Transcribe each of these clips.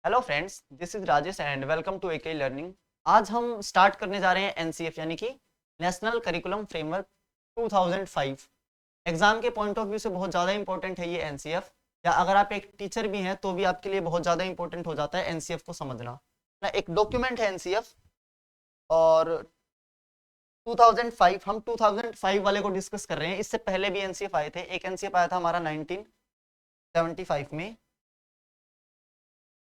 Hello friends, this is Rajesh and welcome to AK learning. आज हम start करने जा रहे हैं एनसीएफ यानी कि नेशनल करिकुलम फ्रेमवर्क 2005। एग्जाम के पॉइंट ऑफ व्यू से बहुत ज़्यादा इंपॉर्टेंट है ये एनसीएफ, या अगर आप एक टीचर भी हैं तो भी आपके लिए बहुत ज़्यादा इंपॉर्टेंट हो जाता है एनसीएफ को समझना ना। एक डॉक्यूमेंट है एनसीएफ, और 2005 हम 2005 वाले को डिस्कस कर रहे हैं। इससे पहले भी एनसीएफ आए थे। एक एनसीएफ आया था हमारा 1975 में,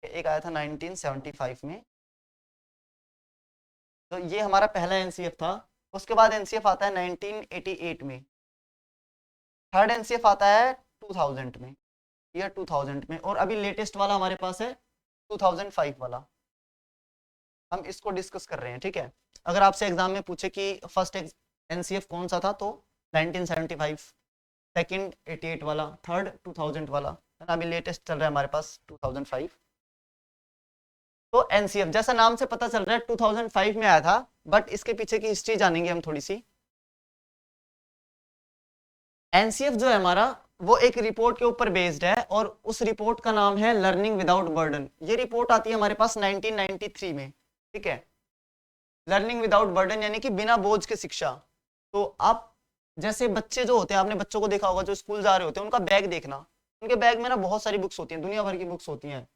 एक आया था 1975 में। तो ये हमारा पहला एनसीएफ था। उसके बाद एनसीएफ आता है 1988 में। थर्ड एनसीएफ आता है 2000 में, ईयर 2000 में। और अभी लेटेस्ट वाला हमारे पास है 2005 वाला। हम इसको डिस्कस कर रहे हैं, ठीक है। अगर आपसे एग्जाम में पूछे कि फर्स्ट एनसीएफ कौन सा था तो 1975, सेकंड 88 वाला, थर्ड 2000 वाला है ना। अभी लेटेस्ट चल रहा है हमारे पास 2005। तो एनसीएफ जैसा नाम से पता चल रहा है 2005 में आया था, बट इसके पीछे की हिस्ट्री जानेंगे हम थोड़ी सी। एनसीएफ जो है हमारा, वो एक रिपोर्ट के ऊपर बेस्ड है, और उस रिपोर्ट का नाम है लर्निंग विदाउट बर्डन। ये रिपोर्ट आती है हमारे पास 1993 में, ठीक है। लर्निंग विदाउट बर्डन यानी कि बिना बोझ के शिक्षा। तो आप जैसे बच्चे जो होते हैं, आपने बच्चों को देखा होगा जो स्कूल जा रहे होते हैं, उनका बैग देखना। उनके बैग में ना बहुत सारी बुक्स होती हैं, दुनिया भर की बुक्स होती हैं।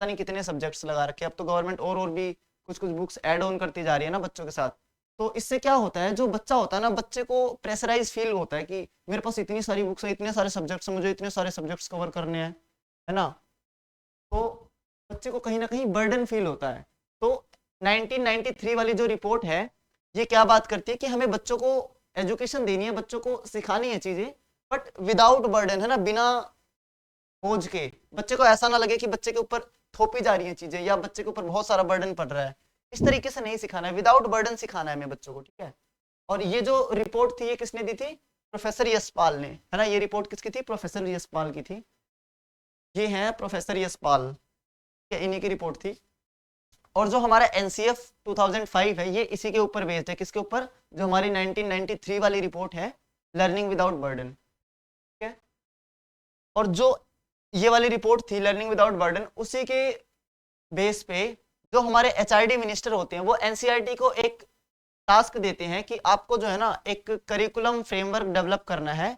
पता नहीं कितने सब्जेक्ट्स लगा रखे हैं। अब तो गवर्नमेंट और भी कुछ कुछ बुक्स ऐड ऑन करती जा रही है ना बच्चों के साथ। तो इससे क्या होता है, जो बच्चा होता है ना, बच्चे को प्रेशराइज फील होता है कि मेरे पास इतनी सारी बुक्स है, इतने सारे सब्जेक्ट्स हैं, मुझे इतने सारे सब्जेक्ट्स कवर करने हैं, है ना। तो बच्चे को कहीं ना कहीं बर्डन फील होता है। तो 1993 वाली जो रिपोर्ट है, ये क्या बात करती है कि हमें बच्चों को एजुकेशन देनी है, बच्चों को सिखानी है चीजें, बट विदाउट बर्डन, है ना, बिना बोझ के। बच्चे को ऐसा ना लगे कि बच्चे के ऊपर थोपी जा रही हैं चीजें, या बच्चे के ऊपर बहुत सारा बर्डन पड़ रहा है। इस तरीके से नहीं सिखाना है, विदाउट बर्डन सिखाना है हमें बच्चों को, ठीक है। और ये जो रिपोर्ट थी, ये किसने दी थी? प्रोफेसर यशपाल ने, है ना। ये रिपोर्ट किसकी थी? प्रोफेसर यशपाल की थी। ये है प्रोफेसर यशपाल, इन्हीं की रिपोर्ट थी। और जो हमारा एनसीएफ 2005 है, ये इसी के ऊपर बेस्ड है। किसके ऊपर? जो हमारी 1993 वाली रिपोर्ट है, लर्निंग विदाउट बर्डन, ठीक है। और जो ये वाली रिपोर्ट थी लर्निंग विदाउट बर्डन, उसी के बेस पे जो हमारे एचआरडी मिनिस्टर होते हैं, वो एनसीईआरटी को एक टास्क देते हैं कि आपको जो है ना, एक करिकुलम फ्रेमवर्क डेवलप करना है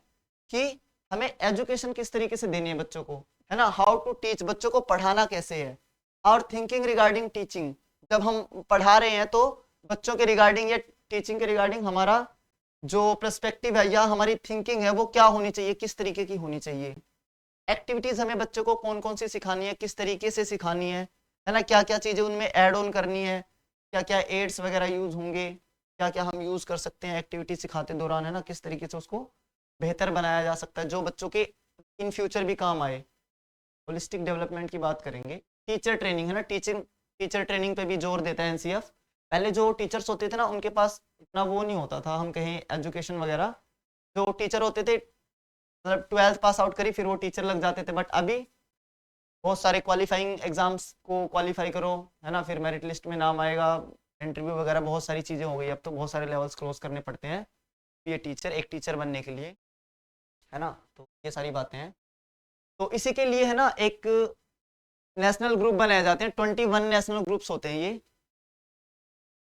कि हमें एजुकेशन किस तरीके से देनी है बच्चों को, है ना। हाउ टू टीच, बच्चों को पढ़ाना कैसे है। और थिंकिंग रिगार्डिंग टीचिंग, जब हम पढ़ा रहे हैं तो बच्चों के रिगार्डिंग या टीचिंग के रिगार्डिंग हमारा जो पर्सपेक्टिव है या हमारी थिंकिंग है, वो क्या होनी चाहिए, किस तरीके की होनी चाहिए। एक्टिविटीज हमें बच्चों को कौन कौन सी सिखानी है, किस तरीके से सिखानी है ना। क्या क्या चीजें उनमें ऐड ऑन करनी है, क्या क्या एड्स वगैरह यूज होंगे, क्या क्या हम यूज कर सकते हैं एक्टिविटी सिखाते दौरान, है ना। किस तरीके से उसको बेहतर बनाया जा सकता है जो बच्चों के इन फ्यूचर भी काम आए। होलिस्टिक डेवलपमेंट की बात करेंगे। टीचर ट्रेनिंग, है ना। टीचर ट्रेनिंग पे भी जोर देता है एनसीएफ। पहले जो टीचर्स होते थे ना, उनके पास इतना वो नहीं होता था, हम कहें एजुकेशन वगैरह। जो टीचर होते थे, मतलब 12th पास आउट करी फिर वो टीचर लग जाते थे। बट अभी बहुत सारे क्वालिफाइंग एग्जाम्स को क्वालिफाई करो, है ना, फिर मेरिट लिस्ट में नाम आएगा, इंटरव्यू वगैरह, बहुत सारी चीज़ें हो गई। अब तो बहुत सारे लेवल्स क्रॉस करने पड़ते हैं ये टीचर, एक टीचर बनने के लिए, है ना। तो ये सारी बातें हैं। तो इसी के लिए, है ना, एक नेशनल ग्रुप बनाए जाते हैं। 21 नेशनल ग्रुप्स होते हैं ये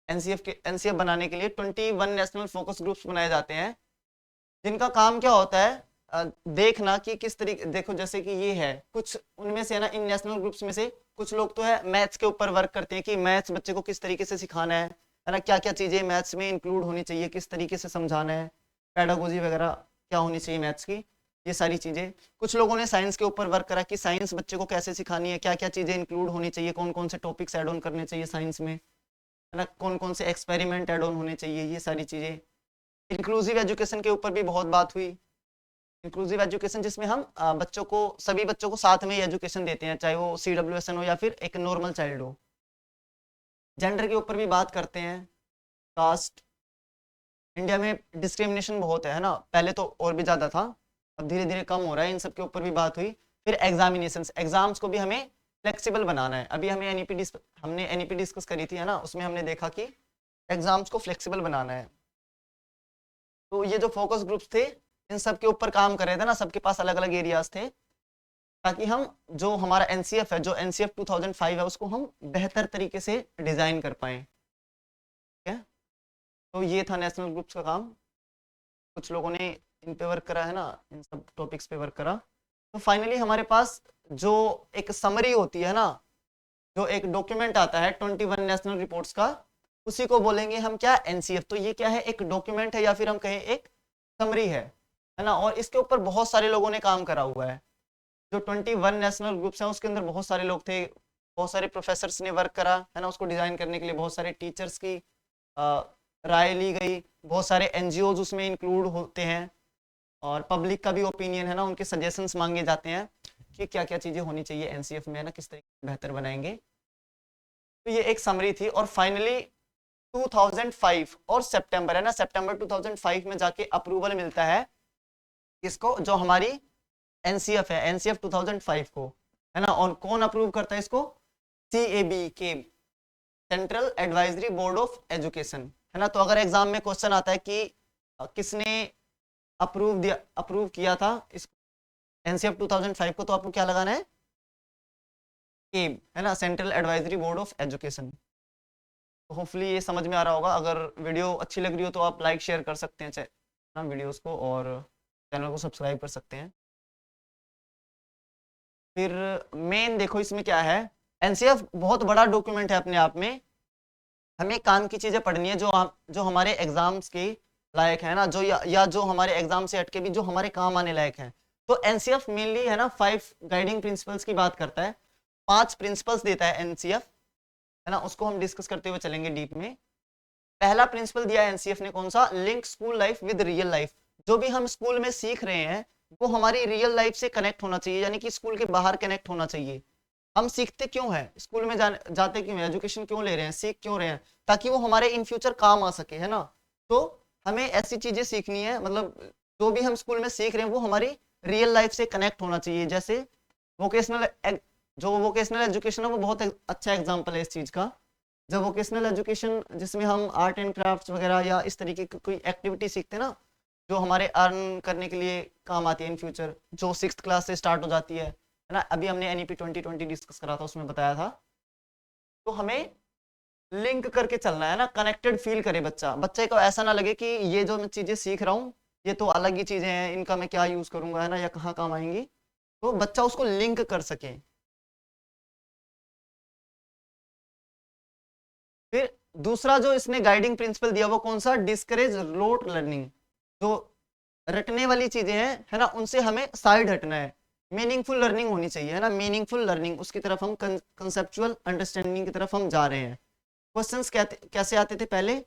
एनसीएफ बनाने के लिए। 21 नेशनल फोकस ग्रुप्स बनाए जाते हैं, जिनका काम क्या होता है, देखना कि किस तरीके, देखो जैसे कि ये है कुछ उनमें से, है ना, इन नेशनल ग्रुप्स में से कुछ लोग तो है मैथ्स के ऊपर वर्क करते हैं कि मैथ्स बच्चे को किस तरीके से सिखाना है ना, क्या क्या चीजें मैथ्स में इंक्लूड होनी चाहिए, किस तरीके से समझाना है, पेडागोजी वगैरह क्या होनी चाहिए मैथ्स की, ये सारी चीजें। कुछ लोगों ने साइंस के ऊपर वर्क करा कि साइंस बच्चे को कैसे सिखानी है, क्या क्या चीजें इंक्लूड होनी चाहिए, कौन कौन से टॉपिक्स एड ऑन करने चाहिए साइंस में, है ना, कौन कौन से एक्सपेरिमेंट एड ऑन होने चाहिए, ये सारी चीजें। इंक्लूसिव एजुकेशन के ऊपर भी बहुत बात हुई। इंक्लूसिव एजुकेशन जिसमें हम बच्चों को, सभी बच्चों को साथ में ही एजुकेशन देते हैं, चाहे वो CWSN हो या फिर एक नॉर्मल चाइल्ड हो। जेंडर के ऊपर भी बात करते हैं। कास्ट, इंडिया में डिस्क्रिमिनेशन बहुत है ना। पहले तो और भी ज़्यादा था, अब धीरे धीरे कम हो रहा है। इन सब के ऊपर भी बात हुई। फिर एग्जामिनेशंस, एग्जाम्स को भी हमें फ्लेक्सिबल बनाना है। अभी हमें हमने एनईपी डिस्कस करी थी, है ना, उसमें हमने देखा कि एग्जाम्स को फ्लेक्सिबल बनाना है। तो ये जो फोकस ग्रुप्स थे, इन सब के ऊपर काम कर रहे थे ना, सबके पास अलग अलग एरियाज थे। ताकि हम जो हमारा एनसीएफ है, जो एनसीएफ 2005 है, उसको हम बेहतर तरीके से डिजाइन कर पाए। ठीक है, तो ये था नेशनल ग्रुप्स का काम। कुछ लोगों ने इन पे वर्क करा है ना, इन सब टॉपिक्स पे वर्क करा। तो फाइनली हमारे पास जो एक समरी होती है ना, जो एक डॉक्यूमेंट आता है 21 नेशनल रिपोर्ट्स का, उसी को बोलेंगे हम क्या, एनसीएफ। तो ये क्या है, एक डॉक्यूमेंट है या फिर हम कहें एक समरी है ना। और इसके ऊपर बहुत सारे लोगों ने काम करा हुआ है। जो 21 नेशनल ग्रुप्स हैं उसके अंदर बहुत सारे लोग थे, बहुत सारे प्रोफेसर्स ने वर्क करा है ना उसको डिजाइन करने के लिए। बहुत सारे टीचर्स की राय ली गई, बहुत सारे एनजीओज उसमें इंक्लूड होते हैं, और पब्लिक का भी ओपिनियन है ना, उनके सजेशंस मांगे जाते हैं कि क्या क्या चीज़ें होनी चाहिए एनसीएफ में, है ना, किस तरीके से बेहतर बनाएंगे। तो ये एक समरी थी। और फाइनली 2005 और सितंबर है ना, सितंबर 2005 में जाके अप्रूवल मिलता है इसको, जो हमारी एनसीएफ है, एनसीएफ 2005 को, है ना। और कौन अप्रूव करता है इसको, सीएबी के, central advisory board of education, है ना। तो अगर एग्जाम में क्वेश्चन आता है कि किसने अप्रूव किया था इस एनसीएफ 2005 को, तो आपको क्या लगाना है, केब, है ना, central advisory board of education. तो होपफुली ये समझ में आ रहा होगा। अगर वीडियो अच्छी लग रही हो तो आप लाइक शेयर कर सकते हैं ना वीडियोस को, और चैनल को सब्सक्राइब कर सकते हैं। फिर मेन देखो इसमें क्या है, एनसीएफ बहुत बड़ा डॉक्यूमेंट है अपने आप में। हमें काम की चीजें पढ़नी है जो हमारे एग्जाम्स के लायक है ना, जो या जो हमारे एग्जाम से हटके भी जो हमारे काम आने लायक है। तो एनसीएफ मेनली है ना 5 गाइडिंग प्रिंसिपल्स की बात करता है, 5 प्रिंसिपल्स देता है एनसीएफ, है ना। उसको हम डिस्कस करते हुए चलेंगे डीप में। पहला प्रिंसिपल दिया है एनसीएफ ने, कौन सा, link school life with real life. जो भी हम स्कूल में सीख रहे हैं वो हमारी रियल लाइफ से कनेक्ट होना चाहिए, यानी कि स्कूल के बाहर कनेक्ट होना चाहिए। हम सीखते क्यों है, स्कूल में जाते क्यों है, एजुकेशन क्यों ले रहे हैं, सीख क्यों रहे हैं, ताकि वो हमारे इन फ्यूचर काम आ सके, है ना। तो हमें ऐसी चीजें सीखनी है, मतलब जो भी हम स्कूल में सीख रहे हैं वो हमारी रियल लाइफ से कनेक्ट होना चाहिए। जैसे वोकेशनल एजुकेशन है वो बहुत अच्छा एग्जाम्पल है इस चीज का। जब वोकेशनल एजुकेशन जिसमें हम आर्ट एंड क्राफ्ट वगैरह या इस तरीके की कोई एक्टिविटी सीखते हैं ना, जो हमारे अर्न करने के लिए काम आती है इन फ्यूचर, जो 6th क्लास से स्टार्ट हो जाती है ना। अभी हमने एनईपी 2020 डिस्कस करा था, उसमें बताया था। तो हमें लिंक करके चलना है ना, कनेक्टेड फील करे बच्चे को, ऐसा ना लगे कि ये जो मैं चीजें सीख रहा हूँ ये तो अलग ही चीजें हैं, इनका मैं क्या यूज करूंगा, है ना, या कहाँ काम आएंगी। तो बच्चा उसको लिंक कर सके। फिर दूसरा जो इसने गाइडिंग प्रिंसिपल दिया वो कौन सा, डिस्करेज रोट लर्निंग। जो रटने वाली चीजें हैं, है ना, उनसे हमें साइड हटना है। मीनिंगफुल लर्निंग होनी चाहिए, है ना, मीनिंगफुल लर्निंग, उसकी तरफ हम कंसेप्चुअल अंडरस्टैंडिंग की तरफ हम जा रहे हैं। क्वेश्चंस कैसे आते थे पहले,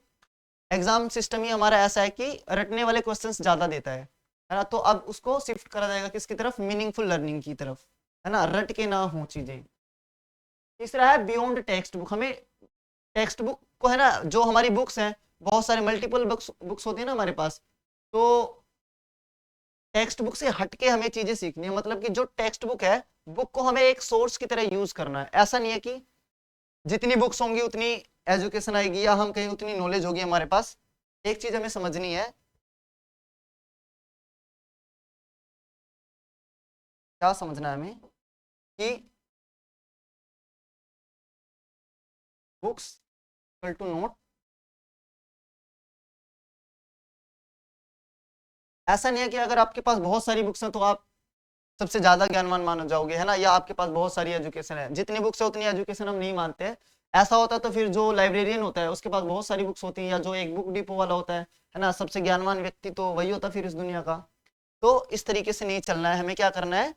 एग्जाम सिस्टम ही हमारा ऐसा है कि रटने वाले क्वेश्चंस ज्यादा देता है ना। तो अब उसको शिफ्ट करा जाएगा किसकी तरफ, मीनिंगफुल लर्निंग की तरफ, है ना, रट के ना हो चीजें। तीसरा है बियॉन्ड टेक्स्ट बुक। हमें टेक्स्ट बुक को, है ना, जो हमारी बुक्स हैं, बहुत सारे मल्टीपल बुक्स होती है ना हमारे पास, तो टेक्स्ट बुक से हटके हमें चीजें सीखनी है। मतलब कि जो टेक्स्ट बुक है, बुक को हमें एक सोर्स की तरह यूज करना है। ऐसा नहीं है कि जितनी बुक्स होंगी उतनी एजुकेशन आएगी, या हम कहीं उतनी नॉलेज होगी हमारे पास। एक चीज हमें समझनी है, क्या समझना है हमें, कि बुक्स इक्वल टू नोट। ऐसा नहीं है कि अगर आपके पास बहुत सारी बुक्स हैं तो आप सबसे ज्यादा ज्ञानवान माने जाओगे, है ना, या आपके पास बहुत सारी एजुकेशन है। जितनी बुक्स है उतनी एजुकेशन हम नहीं मानते हैं। ऐसा होता तो फिर जो लाइब्रेरियन होता है उसके पास बहुत सारी बुक्स होती हैं, या जो एक बुक डिपो वाला होता है ना, सबसे ज्ञानवान व्यक्ति तो वही होता फिर इस दुनिया का। तो इस तरीके से नहीं चलना है। हमें क्या करना है,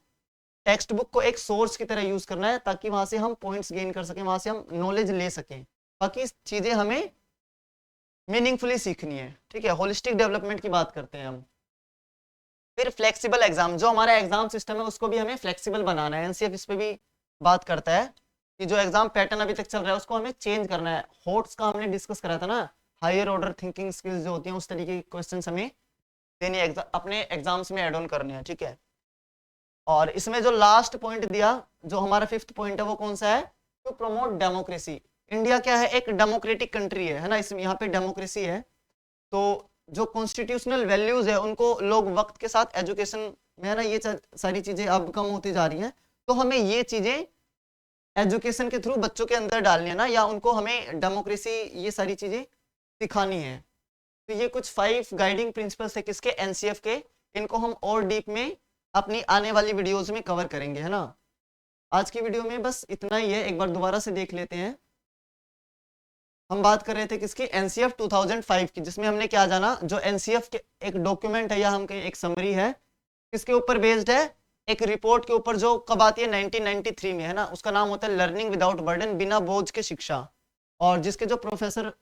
टेक्स्ट बुक को एक सोर्स की तरह यूज करना है, ताकि वहां से हम पॉइंट्स गेन कर सकें, वहां से हम नॉलेज ले सकें। बाकी चीजें हमें मीनिंगफुली सीखनी है। ठीक है, होलिस्टिक डेवलपमेंट की बात करते हैं हम। फिर फ्लेक्सिबल एग्जाम, जो हमारा एग्जाम सिस्टम है उसको भी हमें फ्लेक्सिबल बनाना है। एनसीएफ इस पे भी बात करता है कि जो एग्जाम पैटर्न अभी तक चल रहा है उसको हमें चेंज करना है। होट्स का हमने डिस्कस करा था ना, हायर ऑर्डर थिंकिंग स्किल्स जो होती हैं, उस तरीके के क्वेश्चन हमें देने अपने एग्जाम्स में एड ऑन करने हैं। ठीक है, और इसमें जो लास्ट पॉइंट दिया, जो हमारा 5th पॉइंट है, वो कौन सा है, टू प्रमोट डेमोक्रेसी। इंडिया क्या है, एक डेमोक्रेटिक कंट्री है ना, इसमें यहाँ पे डेमोक्रेसी है। तो जो कॉन्स्टिट्यूशनल वैल्यूज है उनको लोग वक्त के साथ एजुकेशन में, है ना, ये सारी चीजें अब कम होती जा रही हैं, तो हमें ये चीजें एजुकेशन के थ्रू बच्चों के अंदर डालनी है ना, या उनको हमें डेमोक्रेसी ये सारी चीजें सिखानी है। तो ये कुछ 5 गाइडिंग प्रिंसिपल्स है किसके, एनसीएफ के। इनको हम और डीप में अपनी आने वाली वीडियोस में कवर करेंगे, है ना। आज की वीडियो में बस इतना ही है, एक बार दोबारा से देख लेते हैं। हम बात कर रहे थे किसकी, एनसीएफ 2005 की, जिसमें हमने क्या जाना, जो एनसीएफ के एक डॉक्यूमेंट है या हम कहें एक समरी है, किसके ऊपर बेस्ड है, एक रिपोर्ट के ऊपर जो कब आती है 1993 में, है ना। उसका नाम होता है लर्निंग विदाउट बर्डन, बिना बोझ के शिक्षा। और जिसके जो प्रोफेसर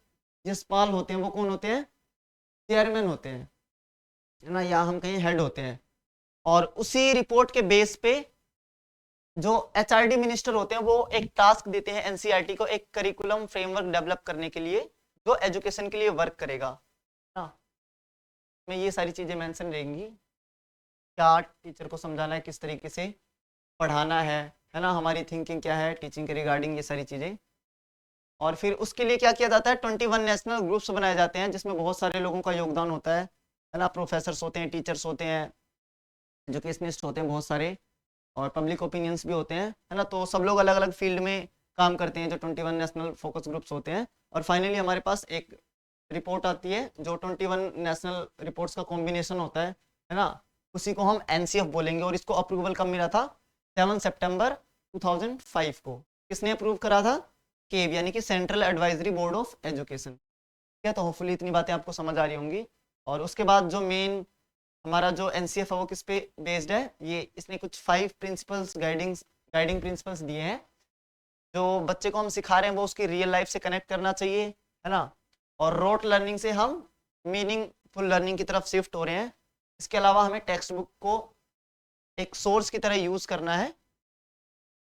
यशपाल होते हैं वो कौन होते हैं, चेयरमैन होते हैं, है ना, या हम कहें हेड होते हैं। और उसी रिपोर्ट के बेस पे जो एचआरडी मिनिस्टर होते हैं वो एक टास्क देते हैं एनसीईआरटी को, एक करिकुलम फ्रेमवर्क डेवलप करने के लिए, जो एजुकेशन के लिए वर्क करेगा। में ये सारी चीजें मेंशन रहेंगी, क्या टीचर को समझाना है, किस तरीके से पढ़ाना है ना, हमारी थिंकिंग क्या है टीचिंग के रिगार्डिंग, ये सारी चीजें। और फिर उसके लिए क्या किया जाता है, 21 नेशनल ग्रुप्स बनाए जाते हैं, जिसमें बहुत सारे लोगों का योगदान होता है ना। प्रोफेसर्स होते हैं, टीचर्स होते हैं, एजुकेशनिस्ट होते हैं बहुत सारे, और पब्लिक ओपिनियंस भी होते हैं, है ना। तो सब लोग अलग अलग फील्ड में काम करते हैं, जो 21 नेशनल फोकस ग्रुप्स होते हैं। और फाइनली हमारे पास एक रिपोर्ट आती है, जो 21 नेशनल रिपोर्ट्स का कॉम्बिनेशन होता है ना, उसी को हम एनसीएफ बोलेंगे। और इसको अप्रूवल कब मिला था, 7 सितंबर 2005 को। किसने अप्रूव करा था, केब, यानी कि central advisory board of education. ठीक है, तो होपफुली इतनी बातें आपको समझ आ रही होंगी। और उसके बाद जो मेन हमारा जो एनसीएफ है वो किस पे बेस्ड है, ये इसने कुछ 5 प्रिंसिपल्स गाइडिंग प्रिंसिपल्स दिए हैं, जो बच्चे को हम सिखा रहे हैं वो उसकी रियल लाइफ से कनेक्ट करना चाहिए, है ना। और रोट लर्निंग से हम मीनिंगफुल लर्निंग की तरफ शिफ्ट हो रहे हैं। इसके अलावा हमें टेक्स्ट बुक को एक सोर्स की तरह यूज करना है,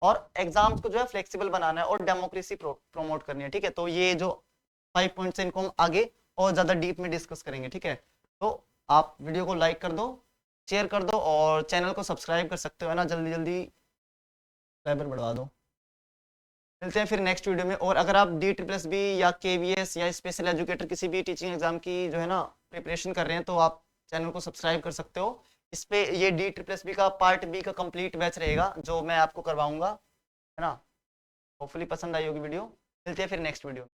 और एग्जाम्स को जो है फ्लेक्सिबल बनाना है, और डेमोक्रेसी प्रमोट करनी है। ठीक है, तो ये जो 5 पॉइंट्स हैं इनको हम आगे और ज़्यादा डीप में डिस्कस करेंगे। ठीक है, तो आप वीडियो को लाइक कर दो, शेयर कर दो, और चैनल को सब्सक्राइब कर सकते हो, है ना, जल्दी जल्दी सब्सक्राइबर बढ़वा दो। मिलते हैं फिर नेक्स्ट वीडियो में। और अगर आप DSSB या KVS या स्पेशल एजुकेटर किसी भी टीचिंग एग्जाम की जो है ना प्रिपरेशन कर रहे हैं, तो आप चैनल को सब्सक्राइब कर सकते हो। इस पे ये DSSB का पार्ट B का कंप्लीट बैच रहेगा, जो मैं आपको करवाऊंगा, है ना। होपफुली पसंद आई होगी वीडियो। मिलते हैं फिर नेक्स्ट वीडियो।